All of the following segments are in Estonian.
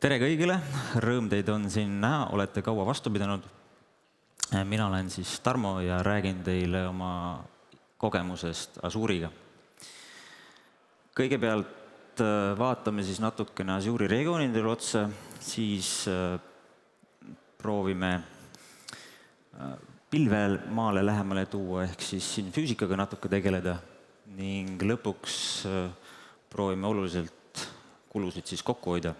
Tere kõigile, rõõm teid on siin näha, olete kaua vastu pidanud. Mina olen siis Tarmo ja räägin teile oma kogemusest Azure'iga. Kõigepealt vaatame siis natukene Azure'i regioonidele otsa, siis proovime pilvemaale lähemale tuua, ehk siis siin füüsikaga natuke tegeleda ning lõpuks proovime oluliselt kulusid siis kokku hoida.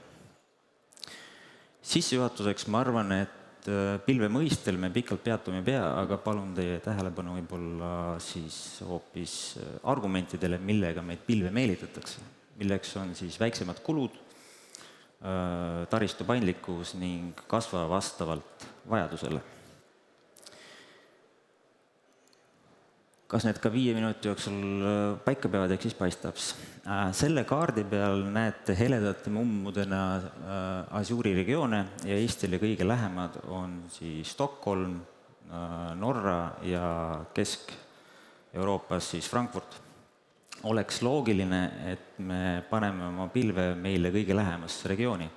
Sissejuhatuseks ma arvan, et pilve mõistel me pikalt peatuma ei pea, aga palun teie tähelepanu võib-olla siis hoopis argumentidele, millega meid pilve meelitatakse, milleks on siis väiksemad kulud, taristu paindlikkus ning kasva vastavalt vajadusele. Kas need ka 5 minuti jooksul paika peavad, ehk siis paistab. Selle kaardi peal näete heledate mummudena Azure'i regioone ja Eestile kõige lähemad on siis Stockholm, Norra ja Kesk-Euroopas siis Frankfurt. Oleks loogiline, et me paneme oma pilve meile kõige lähemasse regiooni.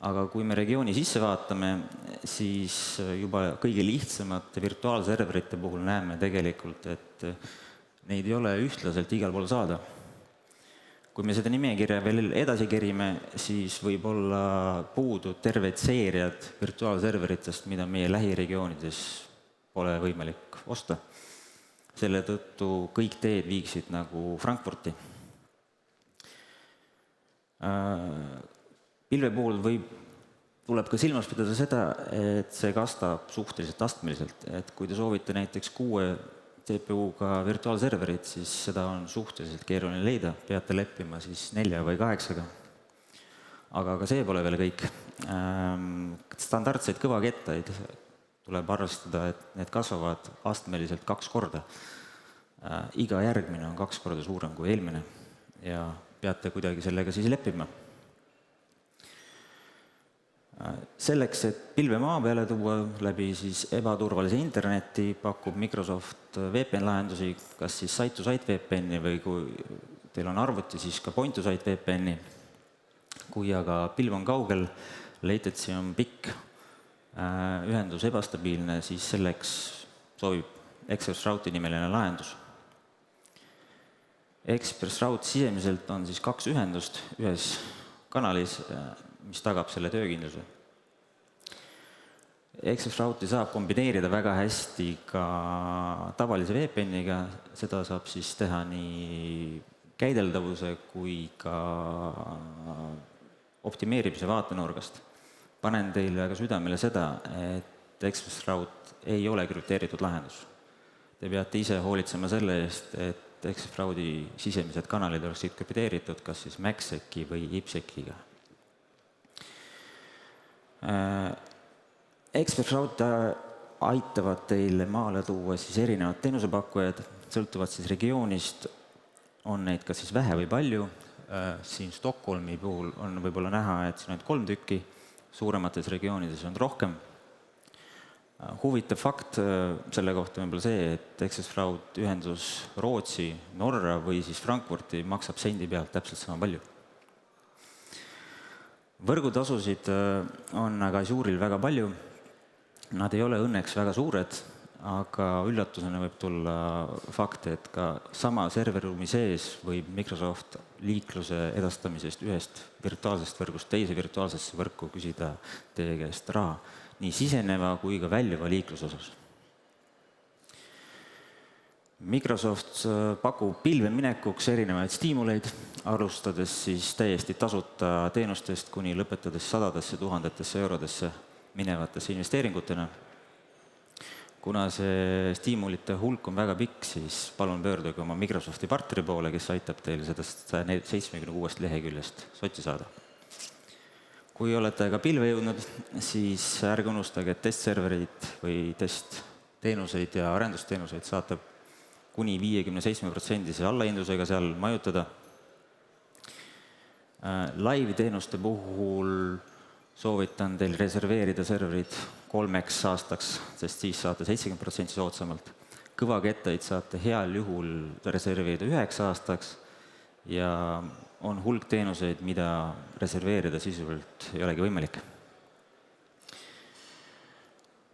Aga kui me regiooni sisse vaatame, siis juba kõige lihtsamate virtuaalserverite puhul näeme tegelikult, et neid ei ole ühtlaselt igal pool saada. Kui me seda nimekirja veel edasi kerime, siis võib olla puudu terved seeriad virtuaalserveritest, mida meie lähiregioonides pole võimalik osta. Selle tõttu kõik teed viiksid nagu Frankfurti. Pilve puhul tuleb ka silmas pidada seda, et see kastab suhteliselt astmeliselt. Et kui te soovite näiteks 6 CPU-ga virtuaalserverit, siis seda on suhteliselt keeruline leida, peate leppima siis 4 või 8-ga. Aga ka see pole veel kõik. Standardseid kõvakettaid tuleb arvestada, et need kasvavad astmeliselt 2 korda. Iga järgmine on 2 korda suurem kui eelmine ja peate kuidagi sellega siis leppima. Selleks, et pilve maa peale tuua läbi siis ebaturvalise interneti, pakub Microsoft VPN-lahendusi, kas siis site-to-site VPN-i või kui teil on arvuti, siis ka point-to-site VPN-i. Kui aga pilv on kaugel, latency on pikk, ühendus ebastabiilne, siis selleks sobib ExpressRoute'i nimeline lahendus. ExpressRoute sisemiselt on siis 2 ühendust ühes kanalis, mis tagab selle töökindluse. ExpressRoute'i saab kombineerida väga hästi ka tavalise VPN-iga, seda saab siis teha nii käideldavuse kui ka optimeerimise vaatenurgast. Panen teile aga südamele seda, et ExpressRoute ei ole krüpteeritud lahendus. Te peate ise hoolitsema selle eest, et ExpressRoute'i sisemised kanalid oleksid krüpteeritud kas siis MACsec'i või IPsec'iga. ExpressRoute aitavad teile maale tuua siis erinevad teenusepakkujad, sõltuvad siis regioonist, on neid kas siis vähe või palju. Siin Stockholmi puhul on võib-olla näha, et siin on 3 tükki, suuremates regioonides on rohkem. Huvitav fakt selle kohta võib-olla see, et ExpressRoute ühendus Rootsi, Norra või siis Frankfurti maksab sendi pealt täpselt sama palju. Võrgutasusid on aga Azure'il väga palju. Nad ei ole õnneks väga suured, aga üllatusena võib tulla fakt, et ka sama serverruumi sees võib Microsoft liikluse edastamisest ühest virtuaalsest võrgust teise virtuaalsesse võrku küsida teie käest raha, nii siseneva kui ka väljuva liikluse osas. Microsoft pakub pilve minekuks erinevaid stiimuleid, alustades siis täiesti tasuta teenustest kuni lõpetades sadadesse tuhandetesse eurodesse minevatesse investeeringutena. Kuna see stiimulite hulk on väga pikk, siis palun pöörduge oma Microsofti partneri poole, kes aitab teil sellest 76 leheküljest sotti saada. Kui olete ka pilve jõudnud, siis ärge unustage, et testserverid või testteenuseid ja arendusteenuseid saate kuni 57% allahindlusega seal majutada. Live-teenuste puhul soovitan teil reserveerida serverid 3 aastaks, sest siis saate 70% soodsamalt. Kõvakettaid saate heal juhul reserveerida 9 aastaks ja on hulk teenuseid, mida reserveerida sisuliselt ei olegi võimalik.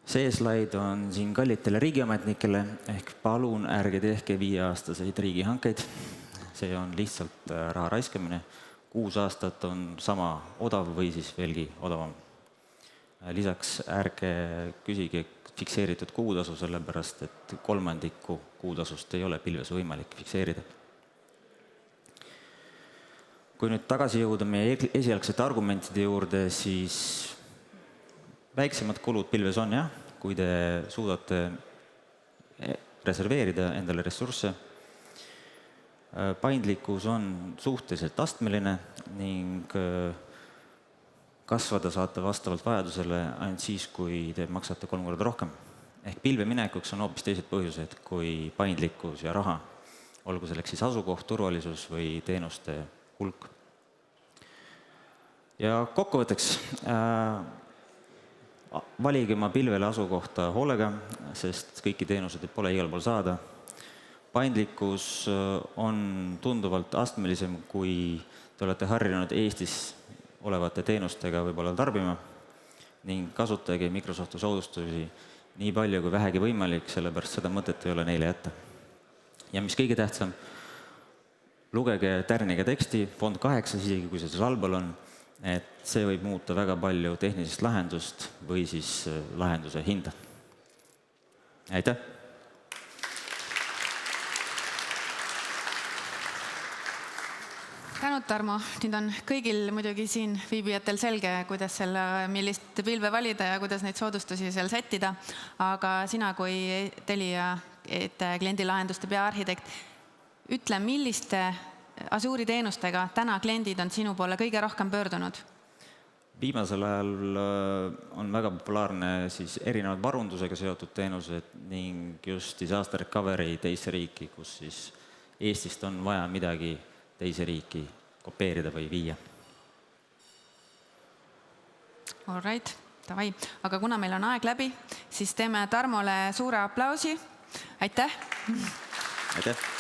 See slaid on siin kallitele riigiametnikele, ehk palun ärge tehke 5-aastaseid riigihankeid. See on lihtsalt raha raiskamine. 6 aastat on sama odav või siis veelgi odavam. Lisaks ärge küsige fikseeritud kuutasu, sellepärast et 1/3 kuutasust ei ole pilves võimalik fikseerida. Kui nüüd tagasi jõuda meie esialgsete argumentide juurde, siis väiksemad kulud pilves on jah, kui te suudate reserveerida endale ressursse. Paindlikkus on suhteliselt astmeline ning kasvada saate vastavalt vajadusele ainult siis, kui te maksate 3 korda rohkem. Ehk pilve minekuks on hoopis teised põhjused kui paindlikkus ja raha, olgu selleks siis asukoht, turvalisus või teenuste hulk. Ja kokkuvõtteks, valige oma pilvele asukohta hoolega, sest kõiki teenuseid pole igal pool saada. Paindlikkus on tunduvalt astmelisem, kui te olete harjunud Eestis olevate teenustega võib-olla tarbima ning kasutage Microsofti soodustusi nii palju kui vähegi võimalik, sellepärast seda mõtet ei ole neile jätta. Ja mis kõige tähtsam, lugege tärniga teksti, fond 8, isegi kui see seal allpool on, et see võib muuta väga palju tehnilisest lahendust või siis lahenduse hinda. Aitäh! Tänud, Tarmo. Nüüd on kõigil muidugi siin viibijatel selge, millist pilve valida ja kuidas neid soodustusi seal sättida. Aga sina kui Telia kliendilahenduste peaarhitekt, ütle, milliste Azure'i teenustega täna kliendid on sinu poole kõige rohkem pöördunud? Viimasel ajal on väga populaarne siis erinevad varundusega seotud teenused ning just disaster recovery teise riiki, kus siis Eestist on vaja midagi teise riiki kopeerida või viia. All right, davai. Aga kuna meil on aeg läbi, siis teeme Tarmole suure aplausi. Aitäh! Aitäh!